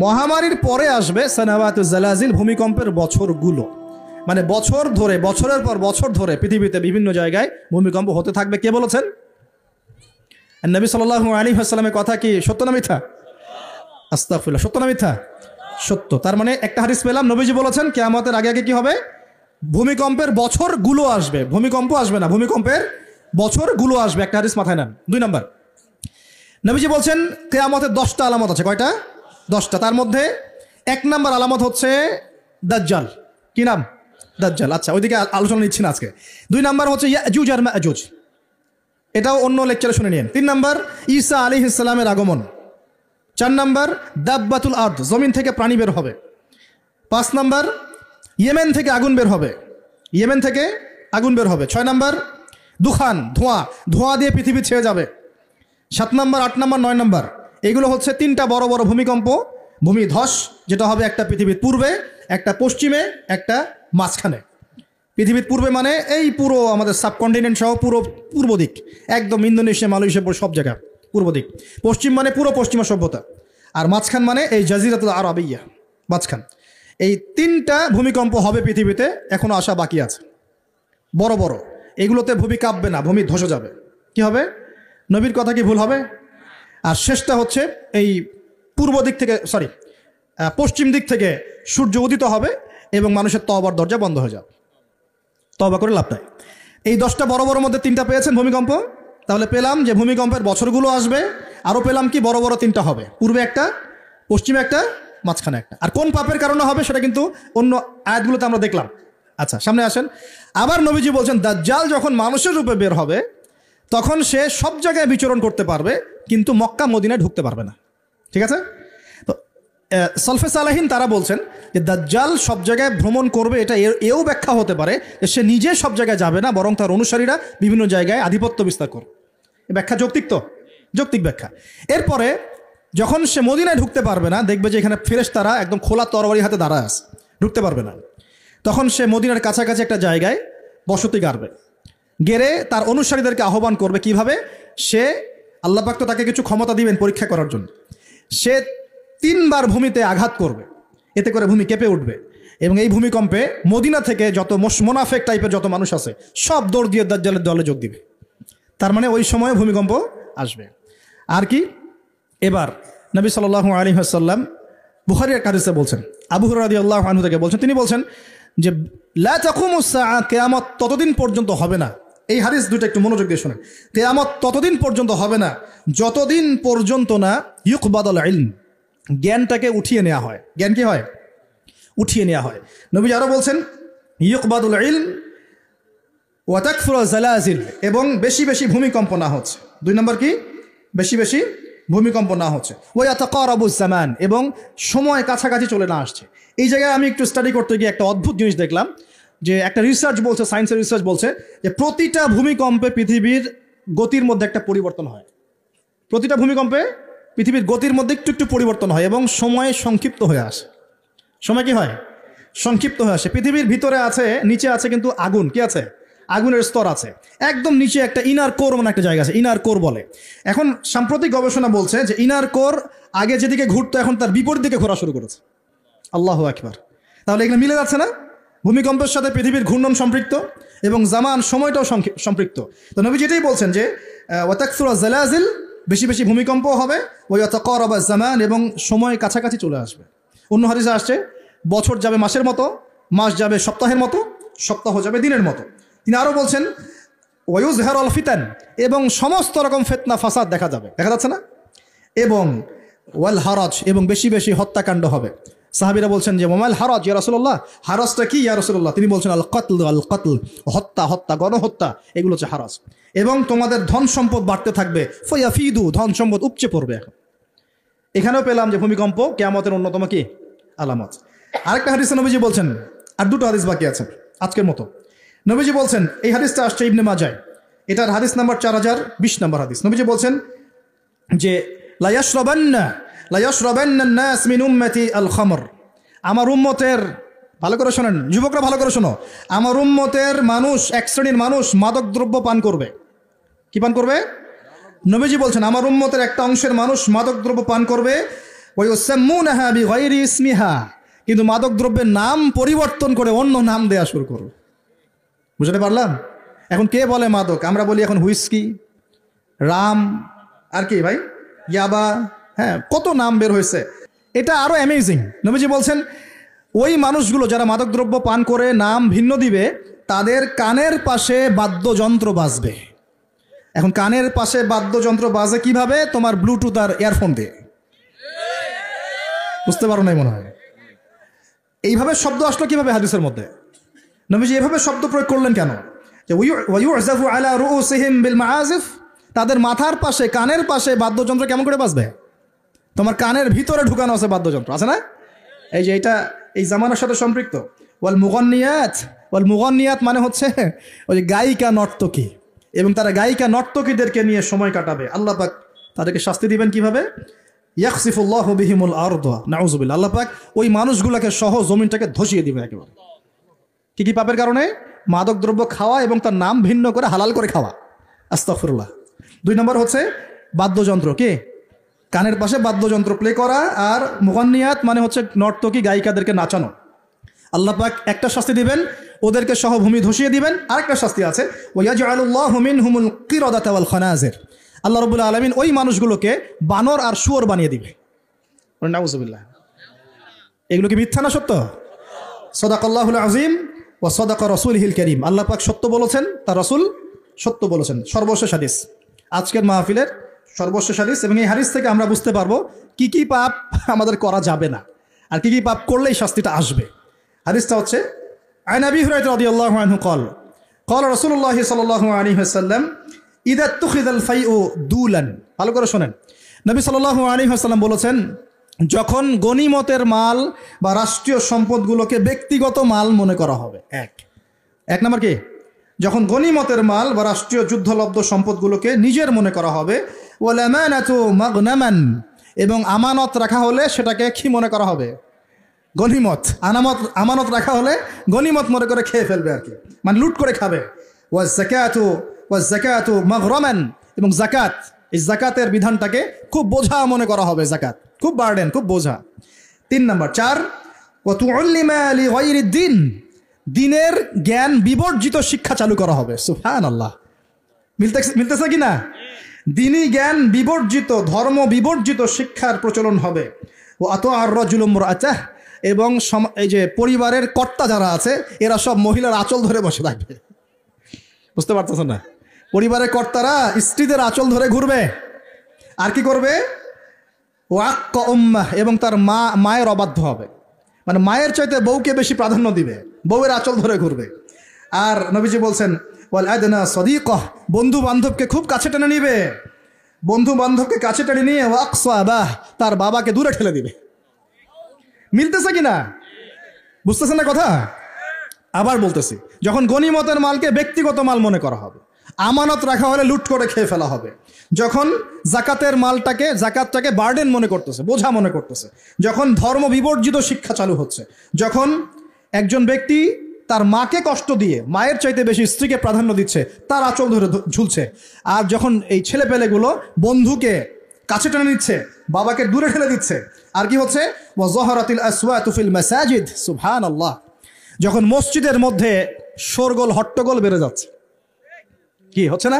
মহামারীর পরে আসবে সানাওয়াতুজ জালাজিল, ভূমিকম্পের বছরগুলো। মানে বছর ধরে, বছরের পর বছর ধরে পৃথিবীতে বিভিন্ন জায়গায় ভূমিকম্প হতে থাকবে। কে বলেছেন? নবী সাল্লাল্লাহু আলাইহি ওয়াসাল্লামের কথা কি সত্য না মিথ্যা? আস্তাগফিরুল্লাহ, সত্য না মিথ্যা? সত্য। তার মানে একটা হাদিস পেলাম, নবীজি বলেছেন কিয়ামতের আগে আগে কি হবে? ভূমিকম্পের বছরগুলো আসবে। ভূমিকম্প আসবে না, ভূমিকম্পের বছরগুলো আসবে। একটা হাদিস মাথায় নেন। 2 নাম্বার, নবীজি বলছেন কিয়ামতের 10টা আলামত আছে। কয়টা? 10টা। তার মধ্যে 1 নাম্বার আলামত হচ্ছে দাজ্জাল। কি নাম? দাজ্জাল। আচ্ছা, ওইদিকে আলোচনা নিচ্ছি না আজকে। 2 নাম্বার হচ্ছে ইয়াজুজ আর মাজুজ, এটাও অন্য লেকচারে শুনে নিন। 3 নাম্বার ঈসা আলাইহিস সালামের আগমন। 4 নাম্বার দাব্বাতুল আরদ, জমিন থেকে প্রাণী বের হবে। 5 নাম্বার ইয়েমেন থেকে আগুন বের হবে। ইয়েমেন থেকে আগুন বের হবে। 6 নাম্বার দুখান, ধোঁয়া, ধোঁয়া দিয়ে পৃথিবী ছেয়ে যাবে। 7 নাম্বার, 8 নাম্বার, 9 নাম্বার, এগুলো হচ্ছে 3টা বড় বড় ভূমিকম্প, ভূমিধস, যেটা হবে একটা পৃথিবীর পূর্বে, একটা পশ্চিমে, একটা মাঝখানে। পৃথিবীর পূর্বে মানে এই পুরো আমাদের সাবকন্টিনেন্ট সহ পুরো পূর্ব দিক, একদম ইন্দোনেশিয়া, মালয়েশিয়া, সব জায়গা পূর্ব দিক। পশ্চিম মানে পুরো পশ্চিমা সভ্যতা। আর মাঝখান মানে এই জাজিরাতুল আরবিয়া, মাঝখান। এই 3টা ভূমিকম্প হবে পৃথিবীতে, এখনো আসা বাকি আছে। বড় বড়, এগুলোতে ভূমি কাঁপবে না, ভূমি ধসে যাবে। কি হবে? নবীর কথা কি ভুল হবে? আর শেষটা হচ্ছে এই পূর্ব দিক থেকে, পশ্চিম দিক থেকে সূর্য উদিত হবে এবং মানুষের তওবার দরজা বন্ধ হয়ে যাবে। তওবা করে লাভ নাই। এই 10টা বড় বড় মধ্যে 3টা পেয়েছেন ভূমিকম্প। তাহলে পেলাম যে ভূমিকম্পের বছরগুলো আসবে। আরও পেলাম কি বড় বড় 3টা হবে, পূর্বে একটা, পশ্চিমে একটা, মাঝখানে একটা। আর কোন পাপের কারণে হবে সেটা কিন্তু অন্য আয়াতগুলোতে আমরা দেখলাম। আচ্ছা, সামনে আসেন। আবার নবীজি বলছেন দাজ্জাল যখন মানুষের রূপে বের হবে তখন সে সব জায়গায় বিচরণ করতে পারবে, কিন্তু মক্কা মদিনায় ঢুকতে পারবে না। ঠিক আছে? তো সলফে সালাহিন তারা বলছেন যে দাজ্জাল সব জায়গায় ভ্রমণ করবে, এটা এও ব্যাখ্যা হতে পারে যে সে নিজে সব জায়গায় যাবে না, বরং তার অনুসারীরা বিভিন্ন জায়গায় আধিপত্য বিস্তার করবে। এ ব্যাখ্যা যৌক্তিক তো? যৌক্তিক ব্যাখ্যা। এরপরে যখন সে মদিনায় ঢুকতে পারবে না, দেখবে যে এখানে ফেরেশতারা একদম খোলা তরবারি হাতে দাঁড়ায় আছে, ঢুকতে পারবে না। তখন সে মদিনার কাছাকাছি একটা জায়গায় বসতি গাড়বে, গেড়ে তার অনুসারীদেরকে আহ্বান করবে। কিভাবে? সে, আল্লাহ পাক তো তাকে কিছু ক্ষমতা দিবেন পরীক্ষা করার জন্য। সে 3 বার ভূমিতে আঘাত করবে, এতে করে ভূমি কেঁপে উঠবে এবং এই ভূমিকম্পে মদিনা থেকে যত মোনাফেক টাইপের যত মানুষ আছে সব দৌড় দিয়ে দাজ্জালের দলে যোগ দিবে। তার মানে ওই সময়ে ভূমিকম্প আসবে। আর কি? এবার নবী সাল্লাল্লাহু আলাইহি ওয়াসাল্লাম বুখারীর এক হাদিসে বলছেন, আবু হুরায়রা রাদিয়াল্লাহু আনহু থেকে বলছেন, তিনি বলছেন যে লা তাকুমুস সাআ, কিয়ামত ততদিন পর্যন্ত হবে না। এই হাদিস দুটো একটু মনোযোগ দিয়ে শুনেন। কিয়ামত ততদিন পর্যন্ত হবে না যতদিন পর্যন্ত না ইউকবাদুল ইলম, জ্ঞানটাকে উঠিয়ে নেওয়া হয়। জ্ঞান কি হয়? উঠিয়ে নেওয়া হয়। নবী আরো বলছেন ইউকবাদুল ইলম ওয়া তাকসুরু জালাজিল, এবং বেশি বেশি ভূমিকম্প না হচ্ছে। 2 নম্বর কি? বেশি বেশি ভূমিকম্প না হচ্ছে। ওয়া ইয়াতাকারাবুজ জামান, এবং সময় কাছাকাছি চলে না আসছে। এই জায়গায় আমি একটু স্টাডি করতে গিয়ে একটা অদ্ভুত জিনিস দেখলাম, যে একটা রিসার্চ বলছে, সায়েন্সের রিসার্চ বলছে যে প্রতিটা ভূমিকম্পে পৃথিবীর গতির মধ্যে একটা পরিবর্তন হয়। প্রতিটা ভূমিকম্পে পৃথিবীর গতির মধ্যে একটু একটু পরিবর্তন হয় এবং সময় সংক্ষিপ্ত হয়ে আসে। সময় কি হয়? সংক্ষিপ্ত হয়ে আসে। পৃথিবীর ভিতরে আছে, নিচে আছে কিন্তু আগুন, কি আছে? আগুনের স্তর আছে। একদম নিচে একটা ইনার কোর মানে একটা জায়গা আছে, ইনার কোর বলে। এখন সাম্প্রতিক গবেষণা বলছে যে ইনার কোর আগে যেদিকে ঘুরতো এখন তার বিপরীত দিকে ঘোরা শুরু করেছে। আল্লাহু আকবার। তাহলে এগুলো মিলে যাচ্ছে না? ভূমিকম্পের সাথে পৃথিবীর ঘূর্ণন সম্পৃক্ত এবং জামান, সময়টাও সম্পৃক্ত। তো নবী যেটাই বলছেন যে ওয়া তাকসুরু জালাজিল, বেশি বেশি ভূমিকম্প হবে, ওয়া ইয়াতাকারাবু জামান, এবং সময় কাছাকাছি চলে আসবে। অন্য হাদিসে আসছে বছর যাবে মাসের মতো, মাস যাবে সপ্তাহের মতো, সপ্তাহ যাবে দিনের মতো। তিনি আরও বলছেন ওয়ায়ুজহারুল ফিতান, এবং সমস্ত রকম ফিতনা ফাসাদ দেখা যাবে, দেখা যাচ্ছে না? এবং ওয়াল হারাজ, এবং বেশি বেশি হত্যাকাণ্ড হবে। সাহাবীরা বলছেন যে ওয়ামাল হারাজ ইয়া রাসূলুল্লাহ, হারাজটা কি ইয়া রাসূলুল্লাহ? তিনি বলছেন আল কতল, হত্যা, হত্যা, গণহত্যা, এগুলো হচ্ছে হারাজ। এবং তোমাদের ধন সম্পদ বাড়তে থাকবে, ফায়াফিদু, ধন সম্পদ উপচে পড়বে। এখন এখানেও পেলাম যে ভূমিকম্প কিয়ামতের অন্যতম কি আলামত। আরেকটা হাদিসে নবীজি বলছেন, আর 2টো হাদিস বাকি আছে আজকের মতো। নবীজি বলছেন, এই হাদিসটা আসছে ইবনে মাজাহ, এটার হাদিস নাম্বার 4020 নম্বর হাদিস। নবীজি বলছেন যে লা ইয়াশরাবান্না নাস মিন উম্মতি আল খামর, আমার উম্মতের, ভালো করে শোনেন যুবকরা, ভালো করে শোনো, আমার উম্মতের মানুষ, এক শ্রেণীর মানুষ মাদক দ্রব্য পান করবে। কি পান করবে? নবীজি বলছেন আমার উম্মতের একটা অংশের মানুষ মাদক দ্রব্য পান করবে। ওয়ায়ুসাম্মুনাহা বিগাইরি ইসমিহা, কিন্তু মাদক দ্রব্যের নাম পরিবর্তন করে অন্য নাম দেয়া শুরু করো। বুঝতে পারলাম? এখন কে বলে মাদক? আমরা বলি এখন হুইস্কি, রাম, আর কি ভাই, ইয়াবা, হ্যাঁ কত নাম বের হয়েছে। এটা আরো অ্যামেজিং। নবীজি বলছেন ওই মানুষগুলো যারা মাদকদ্রব্য পান করে নাম ভিন্ন দিবে, তাদের কানের পাশে বাদ্যযন্ত্র বাজবে। এখন কানের পাশে বাদ্যযন্ত্র বাজে কিভাবে? তোমার ব্লুটুথ আর ইয়ারফোন দিয়ে। বুঝতে পারো নাই মনে হয়? এইভাবে শব্দ আসলো কিভাবে হাদিসের মধ্যে? নবীজি এভাবে শব্দ প্রয়োগ করলেন কেন? যে ওয়ায়ুযাফু আলা রুউসিহিম বিল মাআজিফ, তাদের মাথার পাশে কানের পাশে বাদ্যযন্ত্র কেমন করে বাজবে? তোমার কানের ভিতরে ঢুকানো আছে বাদ্যযন্ত্র, আছে না? এই যে এটা এই জামানার সাথে সম্পৃক্ত। ওয়াল মুগন্নিয়াত মানে হচ্ছে ওই যে গায়িকা নর্তকী, এবং তারা গায়িকা নর্তকীদেরকে নিয়ে সময় কাটাবে। আল্লাহ পাক তাদেরকে শাস্তি দিবেন কিভাবে? ইয়াখসিফুল্লাহু বিহিমুল আরদ, নাউযুবিল্লাহ। আল্লাহ পাক ওই মানুষগুলোকে সহ জমিনটাকে ধসিয়ে দিবে একেবারে। কি পাপের কারণে? মাদক দ্রব্য খাওয়া এবং তার নাম ভিন্ন করে হালাল করে খাওয়া। আস্তাগফিরুল্লাহ। 2 নম্বর হচ্ছে বাদ্যযন্ত্র। কি? কানের পাশে বাদ্যযন্ত্র প্লে করা। আর মুগন্নিয়াত মানে হচ্ছে নর্তকী গায়িকাদেরকে নাচানো। আল্লাহ পাক একটা শাস্তি দিবেন, ওদেরকে সহ ভূমি ধসিয়ে দিবেন। আরেকটা শাস্তি আছে, ওয়ায়াজআলুল্লাহু মিনহুমুল কিরাদাতা ওয়াল খানাজির। আল্লাহ রাব্বুল আলামিন ওই মানুষগুলোকে বানর আর শুয়োর বানিয়ে দিবে। নাউযুবিল্লাহ। এগুলো কি মিথ্যা না সত্য? সাদাকাল্লাহুল আযীম ওয়া সাদাকা রাসূলুহুল কারীম। আল্লাহ পাক সত্য বলেছেন, তার রাসূল সত্য বলেছেন। সর্বশেষ হাদিস, আজকের মাহফিলের সর্বশেষ হাদিস। এবং এই হাদিস থেকে আমরা বুঝতে পারবো কি কি পাপ আমাদের করা যাবে না, আর কি কি পাপ করলেই শাস্তিটা আসবে। হাদিসটা হচ্ছে আন আবি হুরায়রা রাদিয়াল্লাহু আনহু قال قال رسول الله صلى الله عليه وسلم اذا اتخذ الفيء دولا। ভালো করে শুনেন, নবী সাল্লাল্লাহু আলাইহি ওয়াসাল্লাম বলেছেন, যখন গনিমতের মাল বা রাষ্ট্রীয় সম্পদগুলোকে ব্যক্তিগত মাল মনে করা হবে। এক নম্বর কি? যখন গনিমতের মাল বা রাষ্ট্রীয় যুদ্ধলব্ধ সম্পদগুলোকে নিজের মনে করা হবে। ওয়াল আমানাতু মাগনামান, এবং আমানত রাখা হলে সেটাকে কি মনে করা হবে? গনিমত। আমানত রাখা হলে গনিমত মনে করে খেয়ে ফেলবে আর কি, মানে লুট করে খাবে। ওয়াজ যাকাতু মাগরামান, এবং যাকাত, এই যাকাতের বিধানটাকে খুব বোঝা মনে করা হবে। যাকাত খুব বার্ডেন, খুব বোঝা। 3 নম্বর 4 ওয়া তুআল্লিমা লিগাইরিদ দ্বীন, দ্বীনের জ্ঞান বিবর্জিত শিক্ষা চালু করা হবে। সুবহানাল্লাহ। মিলতেছে কি না? দ্বীনি জ্ঞান বিবর্জিত, ধর্ম বিবর্জিত শিক্ষার প্রচলন হবে। ও আতআর রাজুলু মুরআতাহ, এবং এই যে পরিবারের কর্তা যারা আছে এরা সব মহিলার আঁচল ধরে বসে থাকবে। বুঝতে পারতেছ না? পরিবারের কর্তারা স্ত্রীদের আঁচল ধরে ঘুরবে। আর কি করবে? ওয়াক্কা উম্মাহ, এবং তার মায়ের অবাধ্য হবে। মানে মায়ের চাইতে বউকে বেশি প্রাধান্য দিবে, বউয়ের আঁচল ধরে ঘুরবে। আর নবীজি বলছেন ওয়াল আদনা সাদিকাহ, বন্ধু বান্ধবকে খুব কাছে টেনে নিবে। বন্ধু বান্ধবকে কাছে টেনে নিয়ে ওয়াকসা আবাহ, তার বাবাকে দূরে ঠেলে দিবে। মিলতেছে কিনা? বুঝতেছেন না কথা? আবার বলতেছি, যখন গনিমতের মালকে ব্যক্তিগত মাল মনে করা হবে, আমানত রাখা হলে লুট করে খেয়ে ফেলা হবে। যখন জাকাতের মালটাকে, জাকাতটাকে বার্ডেন মনে করতেছে, বোঝা মনে করতেছে। যখন ধর্ম বিবর্জিত শিক্ষা চালু হচ্ছে, যখন একজন ব্যক্তি তার মাকে কষ্ট দিয়ে মায়ের চাইতে বেশি স্ত্রীকে প্রাধান্য দিচ্ছে, তার আঁচল ধরে ঝুলছে। আর যখন এই ছেলেপেলেগুলো বন্ধুকে কাছে টেনে নিচ্ছে, বাবাকে দূরে ঠেলে দিচ্ছে। আর কি হচ্ছে? ওয়া যাহারাতিল আসওয়াতু ফিল মাসাজিদ, সুবহানাল্লাহ। যখন মসজিদের মধ্যে শোরগোল হট্টগোল বেড়ে যাচ্ছে। কি হচ্ছে না?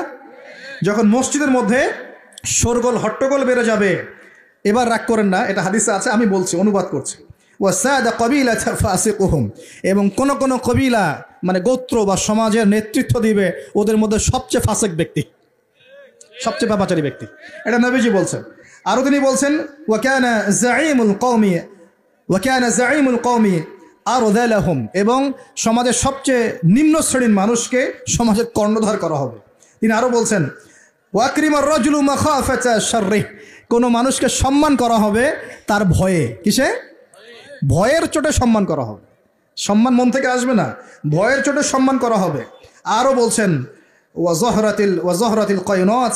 যখন মসজিদের মধ্যে শোরগোল হট্টগোল বেড়ে যাবে। এবার রাগ করেন না, এটা হাদিসে আছে, আমি বলছি, অনুবাদ করছি। ওয়াসাদা কবিলাতা ফাসিকুহুম, এবং কোন কোন কবিলা মানে গোত্র বা সমাজের নেতৃত্ব দিবে ওদের মধ্যে সবচেয়ে ফাসিক ব্যক্তি, সবচেয়ে পাপাচারী ব্যক্তি। এটা নবীজি বলছেন। আরো তিনি বলছেন ওয়া কানা যাঈমুল কওমি আরযালাহুম, এবং সমাজের সবচেয়ে নিম্ন শ্রেণীর মানুষকে সমাজের কর্ণধার করা হবে। তিনি আরো বলছেন ওয়াকরিমার রাজুলু মাখাফাতা শাররিহ, কোন মানুষকে সম্মান করা হবে তার ভয়ে। কিসে? ভয়ের চোটে সম্মান করা হবে। সম্মান মন থেকে আসবে না, ভয়ের চোটে সম্মান করা হবে। আরো বলছেন ওয়া যাহরাতিল কায়নাত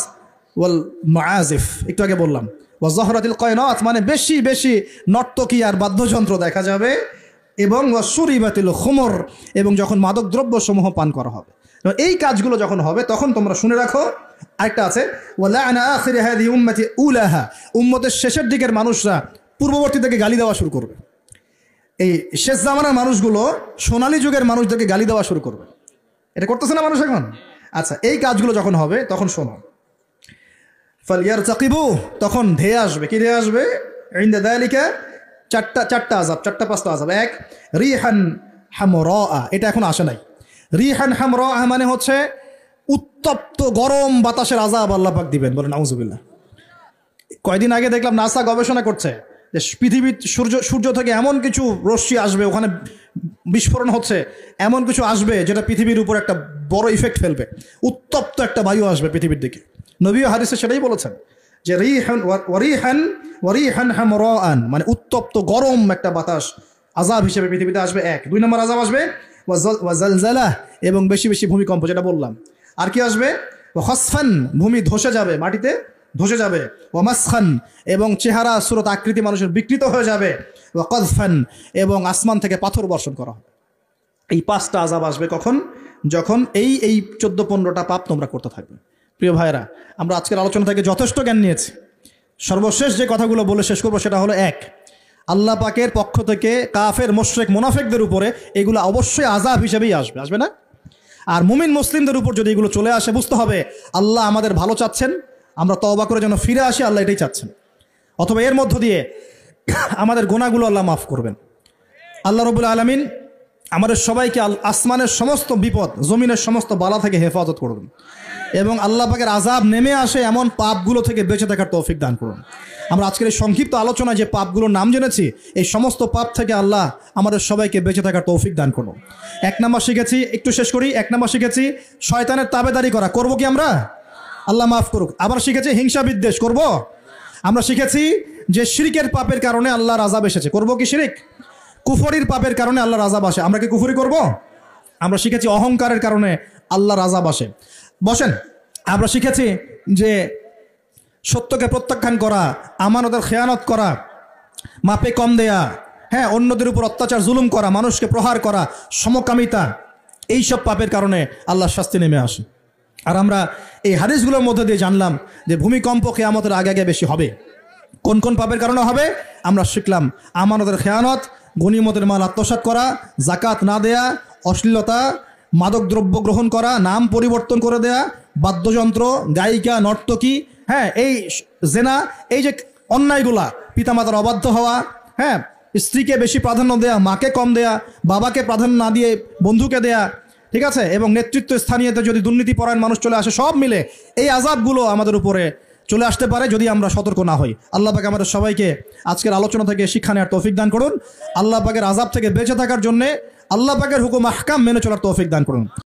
ওয়াল মাআজিফ, একটু আগে বললাম ওয়া যাহরাতিল কায়নাত মানে বেশি বেশি নর্তকী আর বাদ্যযন্ত্র দেখা যাবে। এবং ওয়া শুরিবাতিল খুমর, এবং যখন মাদক দ্রব্য সমূহ পান করা হবে। এই কাজগুলো যখন হবে তখন তোমরা শুনে রাখো। আরেকটা আছে ওয়া লা'না আখিরি হাযিহি উম্মতি উলাহা, উম্মতের শেষের দিকের মানুষরা পূর্ববর্তী থেকে গালি দেওয়া শুরু করবে। এই শেষ জামানার মানুষগুলো সোনালী যুগের মানুষদেরকে গালি দেওয়া শুরু করবে। এটা করতেছে না মানুষ এখন? আচ্ছা, এই কাজগুলো যখন হবে তখন শোনো, ফালিয়ারতাকিবু, তখন ধেয়ে আসবে। কি ধেয়ে আসবে? ইনদা যালিকা চারটা আযাব, চারটা পাঁচটা আযাব। এক, রিহান হামরা, এটা এখন আসে নাই। রিহান হামরা মানে হচ্ছে উত্তপ্ত গরম বাতাসের আযাব আল্লাহ পাক দিবেন। বলেন নাউযুবিল্লাহ। কয়দিন আগে দেখলাম নাসা গবেষণা করছে যে পৃথিবীর সূর্য থেকে এমন কিছু রশ্মি আসবে, ওখানে বিস্ফোরণ হচ্ছে, এমন কিছু আসবে যেটা পৃথিবীর উপর একটা বড় ইফেক্ট ফেলবে। উত্তপ্ত একটা বায়ু আসবে পৃথিবীর দিকে। নবী হাদিসে সেটাই বলেছেন যে রিহান হামরাআন মানে উত্তপ্ত গরম একটা বাতাস আযাব হিসেবে পৃথিবীতে আসবে। এক। দুই নম্বর আযাব আসবে ওয়াজালজালাহ, এবং বেশি বেশি ভূমিকম্প, যেটা বললাম। আর কি আসবে? খসফান, ভূমি ধসে যাবে, মাটিতে ধসে যাবে। ওয়ামাসখান, এবং চেহারা সুরত আকৃতি মানুষের বিকৃত হয়ে যাবে। ওয়াকযফান, এবং আসমান থেকে পাথর বর্ষণ করা হবে। এই পাঁচটা আযাব আসবে কখন? যখন এই 14-15টা পাপ তোমরা করতে থাকবে। প্রিয় ভাইরা, আমরা আজকের আলোচনা থেকে যথেষ্ট জ্ঞান নিয়েছি। সর্বশেষ যে কথাগুলো বলে শেষ করবো সেটা হলো, এক, আল্লাহ পাকের পক্ষ থেকে কাফের মুশরিক মুনাফিকদের উপরে এগুলো অবশ্যই আযাব হিসেবেই আসবে, আসবে না? আর মুমিন মুসলিমদের উপর যদি এগুলো চলে আসে, বুঝতে হবে আল্লাহ আমাদের ভালো চাচ্ছেন, আমরা তওবা করে যেন ফিরে আসি, আল্লাহ এটাই চাচ্ছেন। অথবা এর মধ্য দিয়ে আমাদের গুনাহগুলো আল্লাহ মাফ করবেন। আল্লাহ রাব্বুল আলামিন আমাদের সবাইকে আসমানের সমস্ত বিপদ, জমিনের সমস্ত বালা থেকে হেফাজত করবেন, এবং আল্লাহ পাকের আযাব নেমে আসে এমন পাপগুলো থেকে বেঁচে থাকার তৌফিক দান করুন। আমরা আজকের এই সংক্ষিপ্ত আলোচনায় যে পাপগুলোর নাম জেনেছি, এই সমস্ত পাপ থেকে আল্লাহ আমাদের সবাইকে বেঁচে থাকার তৌফিক দান করুন। এক নাম্বার শিখেছি, একটু শেষ করি। এক নাম্বার শিখেছি শয়তানের তাবেদারি করা, করবো কি আমরা? আল্লাহ মাফ করুক। আবার শিখেছি হিংসা বিদ্বেষ করব। আমরা শিখেছি যে শিরকের পাপের কারণে আল্লাহর আযাব এসেছে, করব কি শিরক? কুফরির পাপের কারণে আল্লাহর আযাব আসে, আমরা কি কুফরি করব? আমরা শিখেছি অহংকারের কারণে আল্লাহর আযাব আসে। বসেন। আমরা শিখেছি যে সত্যকে প্রত্যাখ্যান করা, আমানতের খেয়ানত করা, মাপে কম দেয়া, হ্যাঁ, অন্যদের উপর অত্যাচার জুলুম করা, মানুষকে প্রহার করা, সমকামিতা, এইসব পাপের কারণে আল্লাহর শাস্তি নেমে আসে। আর আমরা এই হাদিসগুলোর মধ্যে দিয়ে জানলাম যে ভূমিকম্প কিয়ামতের আগে আগে বেশি হবে। কোন কোন পাপের কারণে হবে আমরা শিখলাম। আমানতের খেয়ানত, গনিমতের মাল আত্মসাৎ করা, জাকাত না দেয়া, অশ্লীলতা, মাদক দ্রব্য গ্রহণ করা, নাম পরিবর্তন করে দেয়া, বাদ্যযন্ত্র, গায়িকা, নর্তকী, হ্যাঁ, এই জেনা, এই যে অন্যায়গুলা, পিতামাতার অবাধ্য হওয়া, হ্যাঁ, স্ত্রীকে বেশি প্রাধান্য দেয়া, মাকে কম দেয়া, বাবাকে প্রাধান্য না দিয়ে বন্ধুকে দেয়া, ঠিক আছে, এবং নেতৃত্ব স্থানীয়তে যদি দুর্নীতিপরায়ণ মানুষ চলে আসে, সব মিলে এই আযাবগুলো আমাদের উপরে চলে আসতে পারে যদি আমরা সতর্ক না হই। আল্লাহ পাক আমাদের সবাইকে আজকের আলোচনা থেকে শিক্ষা নেওয়ার তৌফিক দান করুন। আল্লাহ পাকের আযাব থেকে বেঁচে থাকার জন্যে আল্লাহ পাকের হুকুম আহকাম মেনে চলার তৌফিক দান করুন।